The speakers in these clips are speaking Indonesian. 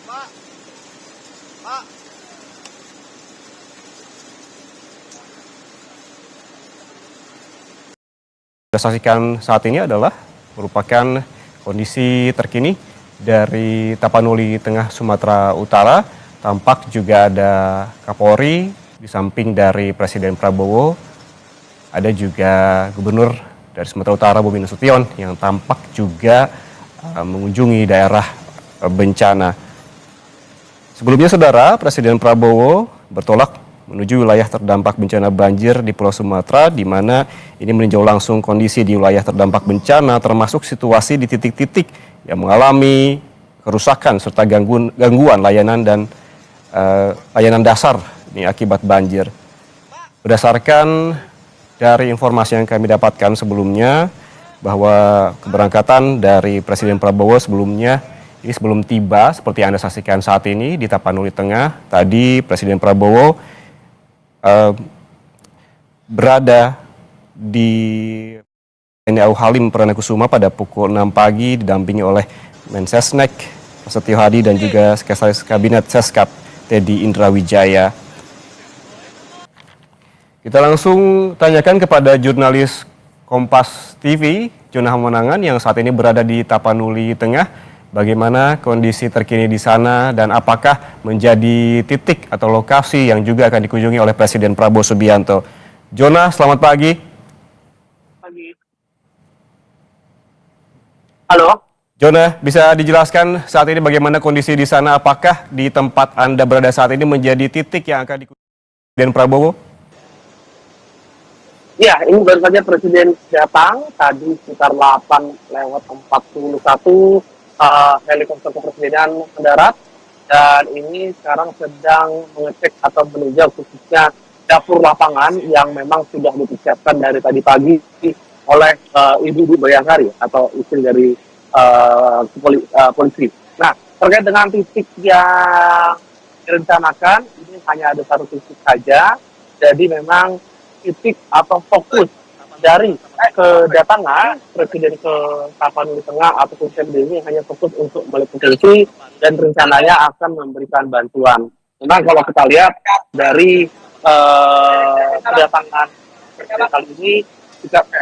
Pak, Pak. Kita saksikan saat ini adalah merupakan kondisi terkini dari Tapanuli Tengah, Sumatera Utara. Tampak juga ada Kapolri di samping dari Presiden Prabowo. Ada juga Gubernur dari Sumatera Utara Bobi Nasution yang tampak juga mengunjungi daerah bencana. Sebelumnya saudara, Presiden Prabowo bertolak menuju wilayah terdampak bencana banjir di Pulau Sumatera, di mana ini meninjau langsung kondisi di wilayah terdampak bencana, termasuk situasi di titik-titik yang mengalami kerusakan serta gangguan layanan dan layanan dasar ini akibat banjir. Berdasarkan dari informasi yang kami dapatkan sebelumnya, bahwa keberangkatan dari Presiden Prabowo sebelumnya ini sebelum tiba seperti Anda saksikan saat ini di Tapanuli Tengah, tadi Presiden Prabowo berada di TNI Halim Perdana Kusuma pada pukul 6 pagi didampingi oleh Mensesnek Prasetyo Hadi dan juga Sekretaris Kabinet Seskap Teddy Indrawijaya. Kita langsung tanyakan kepada jurnalis Kompas TV, Jonah Monangan yang saat ini berada di Tapanuli Tengah. Bagaimana kondisi terkini di sana dan apakah menjadi titik atau lokasi yang juga akan dikunjungi oleh Presiden Prabowo Subianto. Jonah, selamat pagi. Pagi. Halo. Jonah, bisa dijelaskan saat ini bagaimana kondisi di sana? Apakah di tempat Anda berada saat ini menjadi titik yang akan dikunjungi Presiden Prabowo? Ya, ini baru saja Presiden datang tadi sekitar 8:41. Helikopter kepresidenan mendarat dan ini sekarang sedang mengecek atau meninjau khususnya dapur lapangan yang memang sudah dipersiapkan dari tadi pagi oleh Ibu Bayangkari atau istri dari polisi. Nah, terkait dengan titik yang direncanakan, ini hanya ada satu titik saja, jadi memang titik atau fokus dari kedatangan Presiden ke Tapanuli Tengah ataupun CMD ini hanya fokus untuk meliputi dan rencananya akan memberikan bantuan. Memang kalau kita lihat dari kedatangan Presiden kali ini,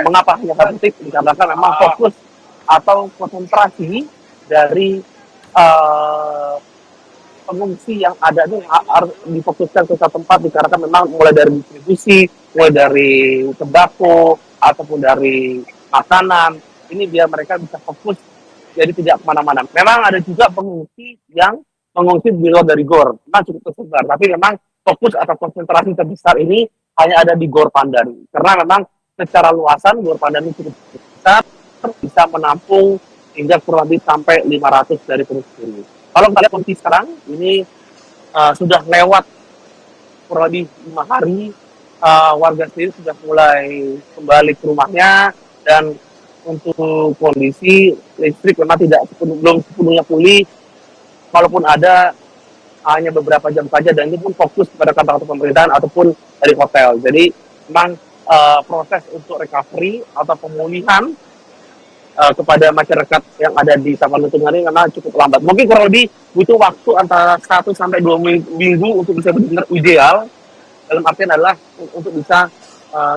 mengapa hanya satu titik? Dikarenakan memang fokus atau konsentrasi dari pengungsi yang ada ini harus difokuskan ke satu tempat dikarenakan memang mulai dari distribusi, mulai dari sembako ataupun dari makanan, ini biar mereka bisa fokus jadi tidak kemana-mana. Memang ada juga pengungsi yang mengungsi di luar dari GOR, memang cukup tersebar, tapi memang fokus atau konsentrasi terbesar ini hanya ada di GOR Pandan, karena memang secara luasan GOR Pandan ini cukup besar, bisa menampung hingga kurang lebih sampai 500 dari pengungsi ini. Kalau kita lihat kondisi sekarang, ini sudah lewat kurang lebih 5 hari, warga sendiri sudah mulai kembali ke rumahnya dan untuk kondisi listrik memang belum sepenuhnya pulih, walaupun ada hanya beberapa jam saja dan ini pun fokus kepada kantor pemerintahan ataupun dari hotel. Jadi memang proses untuk recovery atau pemulihan kepada masyarakat yang ada di Tapanuli Tengah ini memang cukup lambat. Mungkin kurang lebih butuh waktu antara 1 sampai 2 minggu untuk bisa benar-benar ideal, dalam artian adalah untuk bisa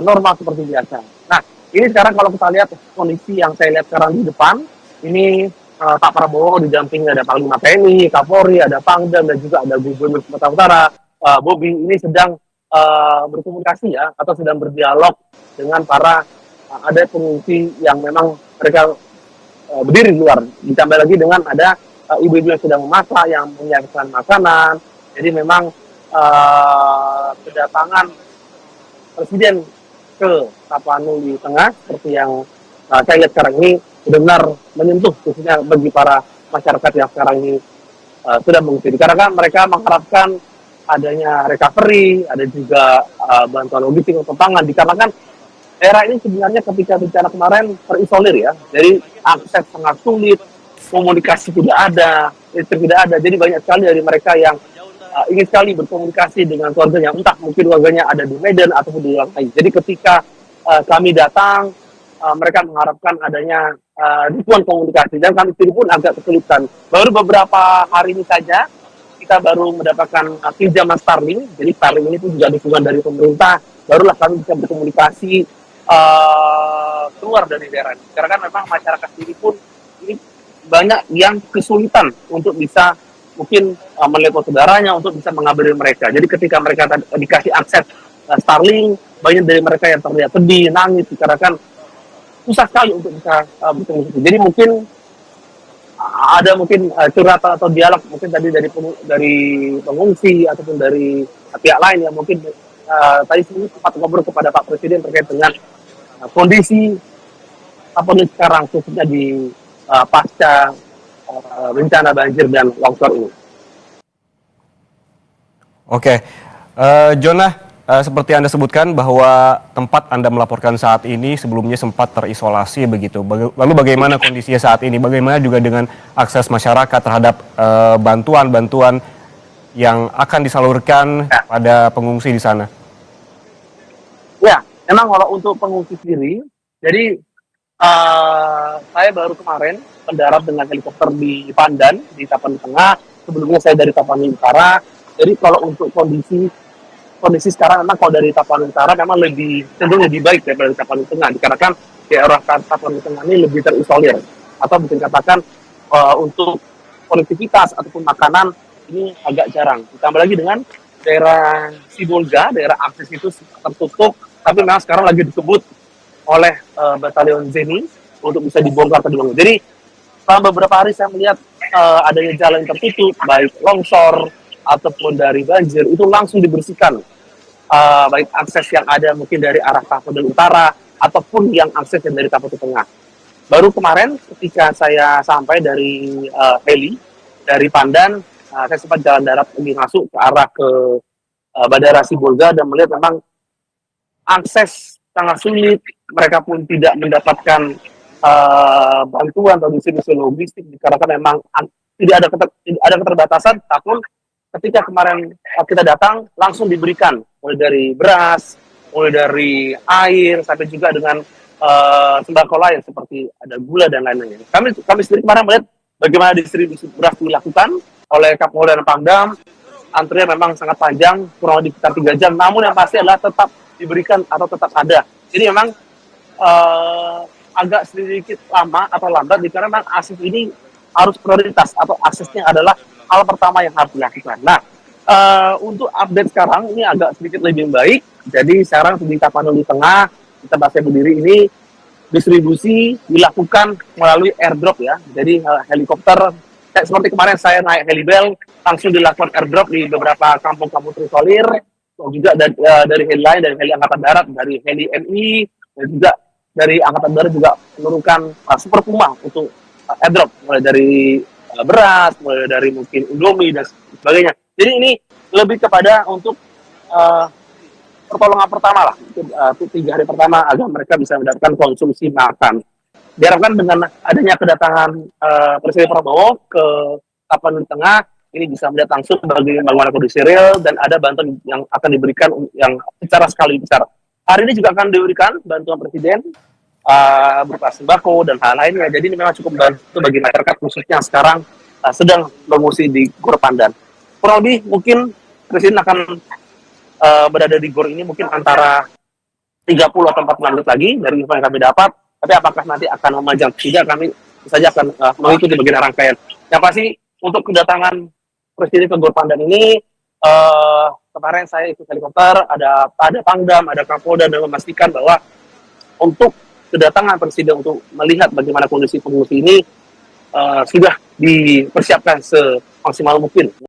normal seperti biasa. Nah, Ini sekarang kalau kita lihat kondisi yang saya lihat sekarang di depan, ini Pak Prabowo didampingi ada Panglima TNI, Kapolri, ada Pangdam, dan juga ada Gubernur Sumatera Utara, Bobi ini sedang berkomunikasi ya, atau sedang berdialog dengan para ada pengungsi yang memang mereka berdiri di luar. Ditambah lagi dengan ada ibu-ibu yang sedang memasak, yang menyiapkan makanan. Jadi memang kedatangan Presiden ke Tapanuli Tengah seperti yang saya lihat sekarang ini benar-benar menyentuh khususnya bagi para masyarakat yang sekarang ini sudah mengungsi. Karena kan mereka mengharapkan adanya recovery, ada juga bantuan logistik untuk pangan. Dikarenakan daerah ini sebenarnya ketika bencana kemarin terisolir ya, jadi akses sangat sulit, komunikasi tidak ada, listrik tidak ada. Jadi banyak sekali dari mereka yang ingin sekali berkomunikasi dengan keluarganya, entah mungkin keluarganya ada di Medan ataupun di luar lain. Jadi ketika kami datang, mereka mengharapkan adanya dukungan komunikasi, dan kami sendiri pun agak kesulitan. Baru beberapa hari ini saja kita baru mendapatkan pinjaman Starlink. Jadi Starlink ini pun juga dukungan dari pemerintah. Barulah kami bisa berkomunikasi keluar dari daerah ini. Karena kan memang masyarakat sendiri pun ini banyak yang kesulitan untuk bisa mungkin melihat saudaranya, untuk bisa mengabari mereka. Jadi ketika mereka dikasih akses Starlink, banyak dari mereka yang terlihat sedih, nangis, dikarenakan susah sekali untuk bisa bertemu. Jadi mungkin ada mungkin curhatan atau dialog mungkin tadi dari pengungsi ataupun dari pihak lain yang mungkin tadi sempat ngobrol kepada Pak Presiden terkait dengan kondisi apa nih sekarang khususnya di pasca bencana banjir dan longsor ini. Oke, Jonah, seperti Anda sebutkan bahwa tempat Anda melaporkan saat ini sebelumnya sempat terisolasi begitu. Lalu bagaimana kondisinya saat ini? Bagaimana juga dengan akses masyarakat terhadap bantuan-bantuan yang akan disalurkan pada pengungsi di sana? Ya, memang kalau untuk pengungsi sendiri, jadi saya baru kemarin mendarat dengan helikopter di Pandan, di Tapanuli Tengah. Sebelumnya saya dari Tapanuli Utara. Jadi kalau untuk kondisi sekarang memang kalau dari Tapanuli Utara memang cenderung lebih baik daripada Tapanuli Tengah. Dikarenakan daerah Tapanuli Tengah ini lebih terisolir, atau bisa dikatakan untuk konektivitas ataupun makanan ini agak jarang. Ditambah lagi dengan daerah Sibolga, daerah akses itu tertutup, tapi memang sekarang lagi disebut oleh batalion Zeni untuk bisa dibongkar ke dulu. Jadi selama beberapa hari saya melihat adanya jalan yang tertutup, baik longsor ataupun dari banjir, itu langsung dibersihkan. Baik akses yang ada mungkin dari arah Tapanuli Utara ataupun yang akses yang dari Tapanuli Tengah. Baru kemarin ketika saya sampai dari heli dari Pandan, saya sempat jalan darat lebih masuk ke arah ke Bandara Sibolga dan melihat memang akses sangat sulit. Mereka pun tidak mendapatkan bantuan atau distribusi logistik dikarenakan memang tidak ada keterbatasan. Namun ketika kemarin kita datang langsung diberikan mulai dari beras, mulai dari air sampai juga dengan sembako lain seperti ada gula dan lain-lain. Kami sendiri kemarin melihat bagaimana distribusi beras dilakukan oleh Kapolda dan Pangdam. Antrian memang sangat panjang, kurang lebih sekitar 3 jam. Namun yang pasti adalah tetap diberikan atau tetap ada. Jadi memang agak sedikit lama atau lambat karena memang akses ini harus prioritas atau aksesnya adalah hal pertama yang harus dilakukan. Nah, untuk update sekarang ini agak sedikit lebih baik. Jadi sekarang di Tapanuli Tengah, kita bahasnya berdiri ini, distribusi dilakukan melalui airdrop ya. Jadi helikopter, seperti kemarin saya naik helibel, langsung dilakukan airdrop di beberapa kampung-kampung terisolir, juga dari heli lain, dari heli Angkatan Darat, dari heli MI, dan juga dari Angkatan Darat juga menurunkan Super Puma untuk airdrop, mulai dari beras, mulai dari mungkin Indomie dan sebagainya. Jadi ini lebih kepada untuk pertolongan pertama lah, untuk 3 hari pertama agar mereka bisa mendapatkan konsumsi makan. Diharapkan dengan adanya kedatangan Presiden Prabowo ke Tapanuli Tengah, ini bisa melihat langsung bagaimana kondisi real dan ada bantuan yang akan diberikan yang secara skala besar. Hari ini juga akan diberikan bantuan Presiden berupa sembako dan hal lainnya. Jadi ini memang cukup membantu bagi masyarakat khususnya yang sekarang sedang mengungsi di Gor Pandan. Kurang lebih mungkin Presiden akan berada di Gor ini mungkin antara 30 atau 40 menit lagi dari info yang kami dapat. Tapi apakah nanti akan memanjang tidak, kami saja akan mengikuti bagian rangkaian. Yang pasti untuk kedatangan Presiden ke Gor Pandan ini, kemarin saya ikut helikopter, ada Pangdam, ada Kapolda, dan memastikan bahwa untuk kedatangan Presiden untuk melihat bagaimana kondisi pengungsi ini sudah dipersiapkan semaksimal mungkin.